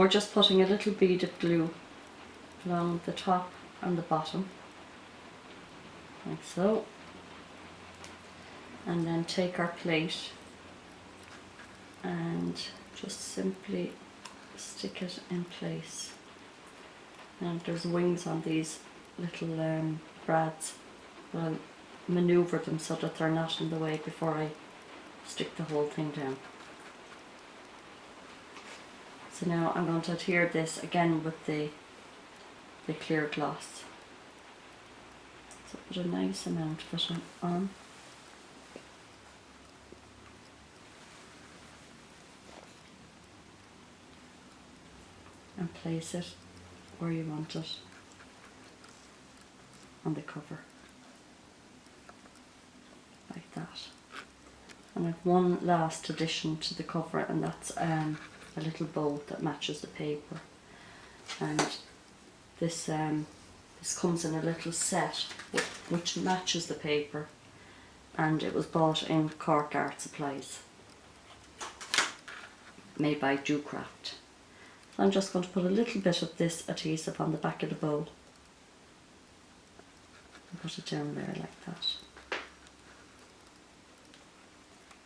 we're just putting a little bead of glue along the top and the bottom, like so, and then take our plate and just simply stick it in place. And there's wings on these little brads, but I'll manoeuvre them so that they're not in the way before I stick the whole thing down. So now I'm going to adhere this again with the clear gloss. So put a nice amount of it on. And place it where you want it on the cover, like that. And I have one last addition to the cover, and that's a little bow that matches the paper. And this comes in a little set which matches the paper, and it was bought in Cork Art Supplies, made by Dewcraft. So I'm just going to put a little bit of this adhesive on the back of the bowl and put it down there like that.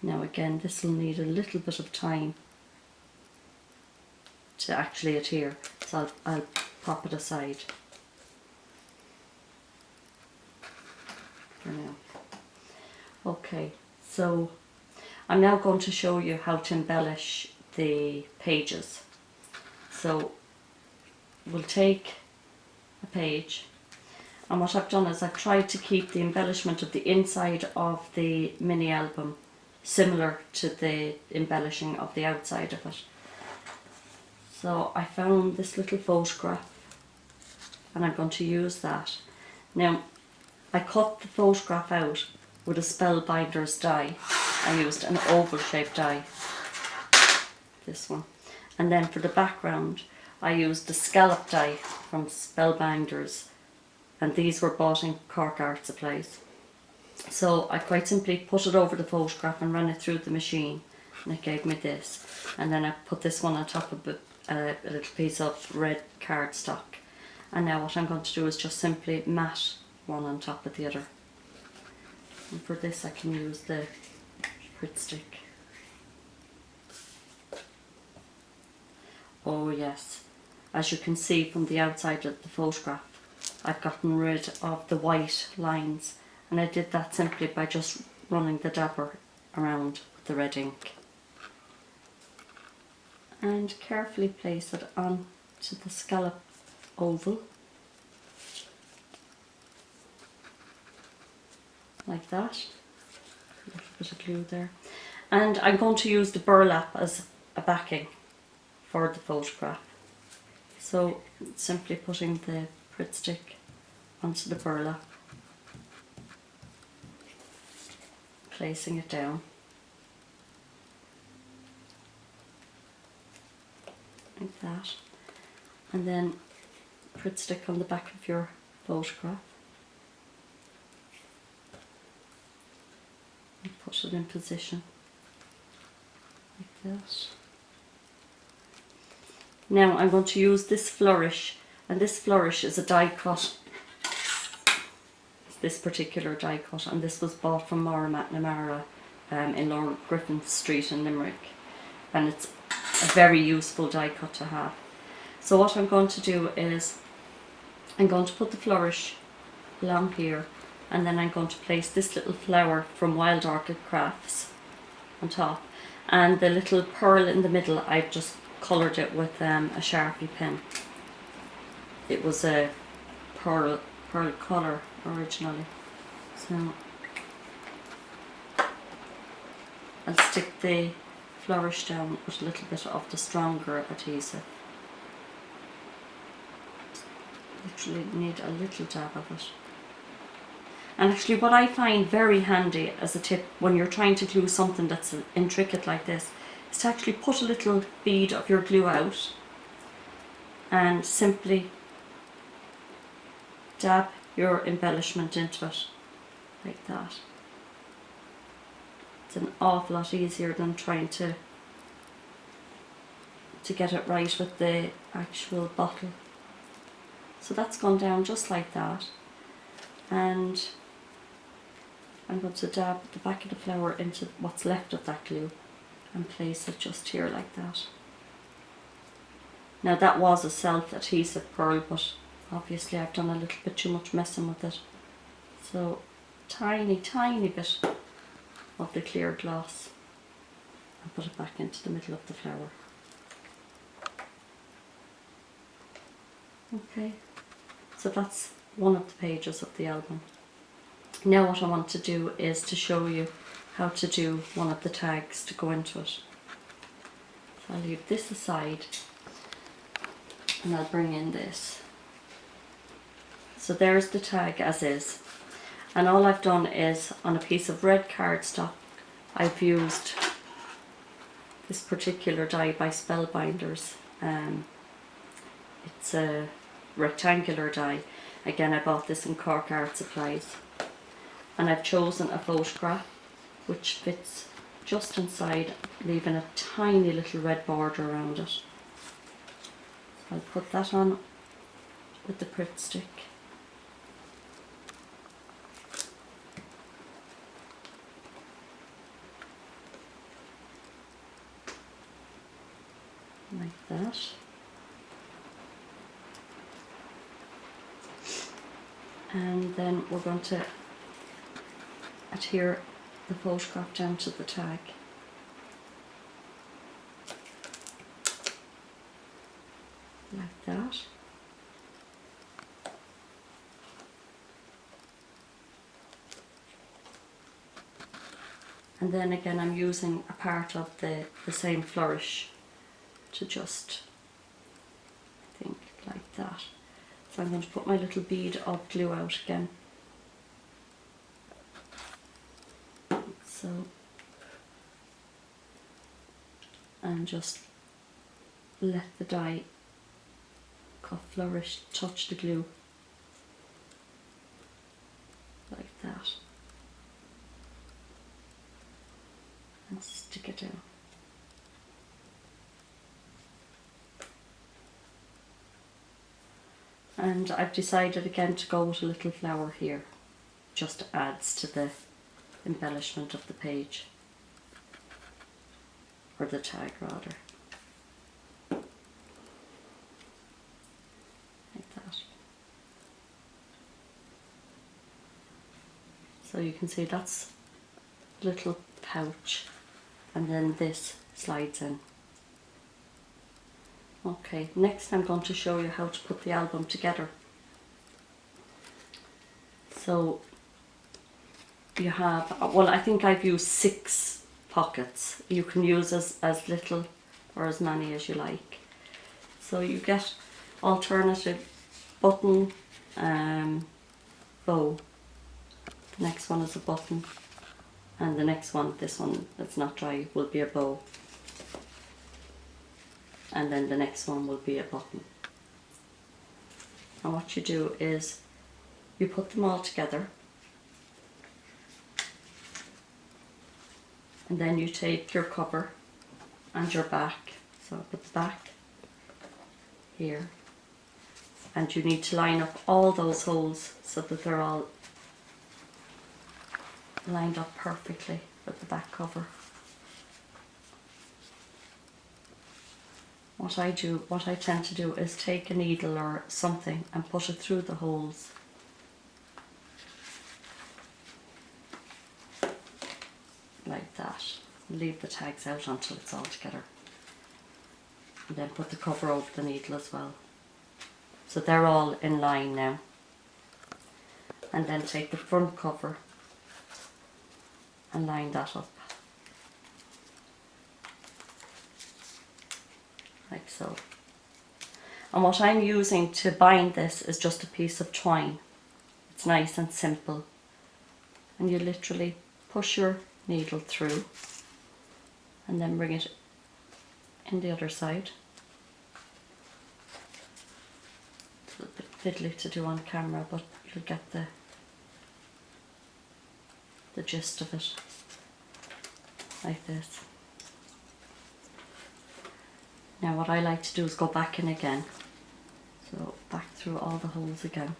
Now again, this will need a little bit of time to actually adhere, so I'll pop it aside for now. Okay, so I'm now going to show you how to embellish the pages. So we'll take a page, and what I've done is I've tried to keep the embellishment of the inside of the mini album similar to the embellishing of the outside of it. So I found this little photograph, and I'm going to use that. Now, I cut the photograph out with a Spellbinder's die. I used an oval shaped die, this one. And then for the background, I used the scallop die from Spellbinders, and these were bought in Cork Art Supplies. So I quite simply put it over the photograph and ran it through the machine, and it gave me this. And then I put this one on top of a little piece of red cardstock. And now what I'm going to do is just simply mat one on top of the other. And for this I can use the Pritt stick. Oh yes, as you can see from the outside of the photograph, I've gotten rid of the white lines, and I did that simply by just running the dabber around with the red ink. And carefully place it on to the scallop oval, like that. A little bit of glue there. And I'm going to use the burlap as a backing for the photograph. So simply putting the Pritt stick onto the burlap, placing it down, like that, and then Pritt stick on the back of your photograph and put it in position like that. Now I'm going to use this flourish, and this flourish is a die cut. It's this particular die cut, and this was bought from Maura McNamara in Lord Griffin Street in Limerick, and it's a very useful die cut to have. So what I'm going to do is I'm going to put the flourish along here, and then I'm going to place this little flower from Wild Orchid Crafts on top, and the little pearl in the middle I've just coloured it with a Sharpie pen. It was a pearl colour originally. So I'll stick the flourish down with a little bit of the stronger adhesive. Literally need a little dab of it. And actually what I find very handy as a tip when you're trying to glue something that's intricate like this is to actually put a little bead of your glue out and simply dab your embellishment into it like that. It's an awful lot easier than trying to to get it right with the actual bottle. So that's gone down just like that, and I'm going to dab the back of the flower into what's left of that glue and place it just here like that. Now that was a self-adhesive pearl, but obviously I've done a little bit too much messing with it. So tiny bit of the clear gloss and put it back into the middle of the flower. Okay, so that's one of the pages of the album. Now what I want to do is to show you how to do one of the tags to go into it. So I'll leave this aside and I'll bring in this. So there's the tag as is, and all I've done is on a piece of red cardstock I've used this particular die by Spellbinders. It's a rectangular die. Again, I bought this in Cork Art Supplies, and I've chosen a photograph which fits just inside, leaving a tiny little red border around it. So I'll put that on with the Pritt stick. Like that. And then we're going to adhere the photograph down to the tag. Like that. And then again I'm using a part of the same flourish to just, I think, like that. So I'm going to put my little bead of glue out again. So, and just let the die cut flourish touch the glue like that, and stick it down. And I've decided again to go with a little flower here, just adds to the embellishment of the page, or the tag rather. Like that. So you can see that's a little pouch, and then this slides in. Okay, next I'm going to show you how to put the album together. So you have, well, I think I've used 6 pockets. You can use as little or as many as you like. So you get alternative button, bow. The next one is a button, and the next one, this one that's not dry, will be a bow. And then the next one will be a button. And what you do is you put them all together, and then you take your cover and your back. So put the back here, and you need to line up all those holes so that they're all lined up perfectly with the back cover. What I tend to do is take a needle or something and put it through the holes. Like that. Leave the tags out until it's all together. And then put the cover over the needle as well. So they're all in line now. And then take the front cover and line that up. Like so. And what I'm using to bind this is just a piece of twine. It's nice and simple. And you literally push your needle through and then bring it in the other side. It's a bit fiddly to do on camera, but you'll get the gist of it. Like this. Now what I like to do is go back in again. So back through all the holes again.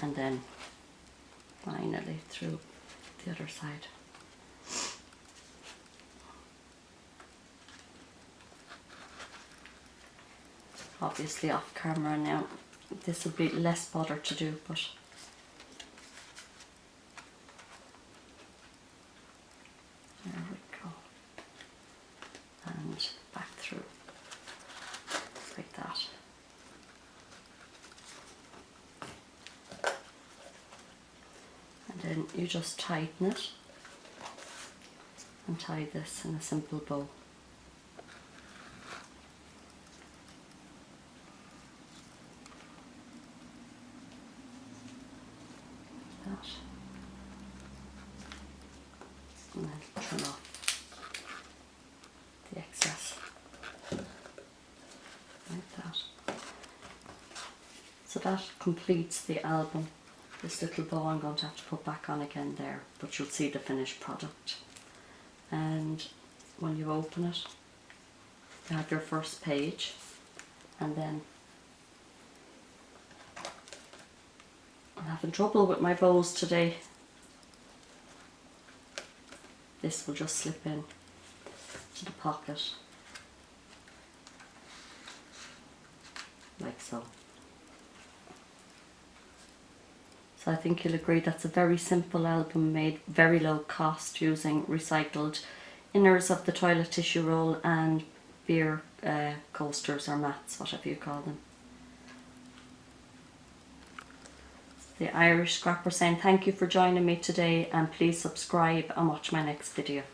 And then finally through the other side. Obviously off camera now, this will be less bother to do, but there we go. And back through like that. And then you just tighten it and tie this in a simple bow. That. And then trim off the excess like that. So that completes the album. This little bow I'm going to have to put back on again there, but you'll see the finished product. And when you open it, you have your first page, and then I'm having trouble with my bows today. This will just slip in to the pocket like so. So I think you'll agree that's a very simple album made very low cost using recycled inners of the toilet tissue roll and beer coasters or mats, whatever you call them. The Irish Scrapper saying thank you for joining me today, and please subscribe and watch my next video.